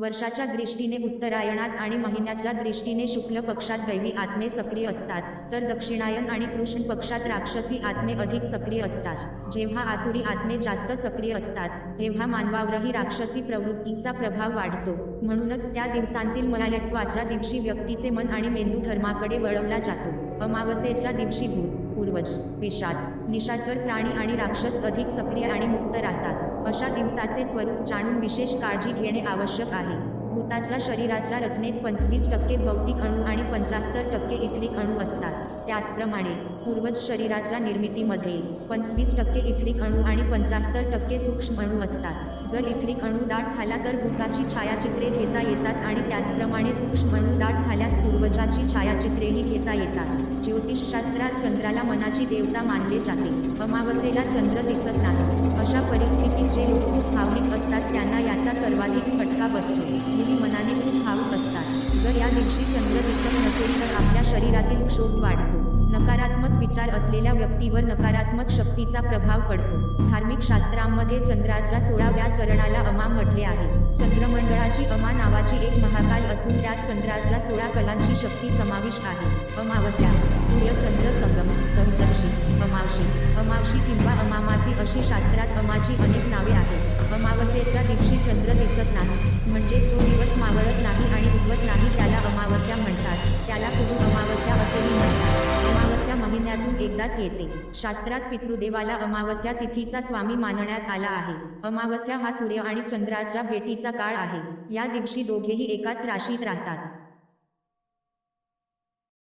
वर्षाच्या दृष्टीने उत्तरायणात आणि महिन्याच्या दृष्टीने शुक्ल पक्षात दैवी आत्मे सक्रिय असतात, तर दक्षिणायन आणि कृष्ण पक्षात राक्षसी आत्मे अधिक सक्रिय असतात. जेव्हा आसुरी आत्मे जास्त सक्रिय असतात तेव्हा मानवावरही राक्षसी प्रवृत्तीचा प्रभाव वाढतो. म्हणूनच त्या दिवसांतील मयात्वाच्या दिवशी व्यक्तीचे मन आणि मेंदू धर्माकडे वळवला जातो. अमावस्येच्या दिवशी भूत, पूर्वज, पिशाच, निशाचर प्राणी आणि राक्षस अधिक सक्रिय आणि मुक्त राहतात. अशा दिवसाचे स्वरूप जाणून विशेष काळजी घेणे आवश्यक आहे. भूताच्या शरीराच्या रचनेत 25% भौतिक अणू आणि 75% इथरिक अणू असतात. त्याचप्रमाणे पूर्वज शरीराच्या निर्मितीमध्ये 25% इथरिक अणू आणि 75% सूक्ष्म अणू असतात. जर इथरिक अणू दाट झाला तर भूताची छायाचित्रे घेता येतात आणि त्याचप्रमाणे सूक्ष्म अणू दाट झाल्यास पूर्वजाची छायाचित्रेही घेता येतात. ज्योतिषशास्त्रात चंद्राला मनाची देवता मानले जाते. अमावस्येला चंद्र दिसत नाही. अशा परिस्थितीत जे लोक खूप भावनिक असतात त्यांना याचा सर्वाधिक फटका बसतो. मुली मनाने खूप भावुक असतात. जर या दिवशी चंद्र दिसत नसेल तर आपल्या शरीरातील क्षोभ वाढतो. नकारात्मक विचार असलेल्या व्यक्तीवर नकारात्मक शक्तीचा प्रभाव पडतो. धार्मिक शास्त्रांमध्ये चंद्राच्या 16व्या चरणाला अमा म्हटले आहे. चंद्रमंडळाची अमा नावाची एक महाकाल असून त्यात चंद्राच्या 16 कलांची शक्ती समाविष्ट आहे. अमावस्या, सूर्य-चंद्र संगम, पंचदशी, अमावशी किंवा अमामासी अशी शास्त्रात अमाची अनेक नावे आहेत. अमावस्येच्या दिवशी चंद्र दिसत नाही, म्हणजे जो दिवस मावळत नाही आणि उगवत नाही त्याला अमावस्या म्हणतात. त्याला कुरु अमावस्या असेही म्हणतात. अमावस्या महिन्यातून एकदाच येते. शास्त्रात पितृदेवाला अमावस्या तिथीचा स्वामी मानण्यात आला आहे. अमावस्या हा सूर्य आणि चंद्राच्या भेटीचा काळ आहे. या दिवशी दोघेही एकाच राशीत राहतात.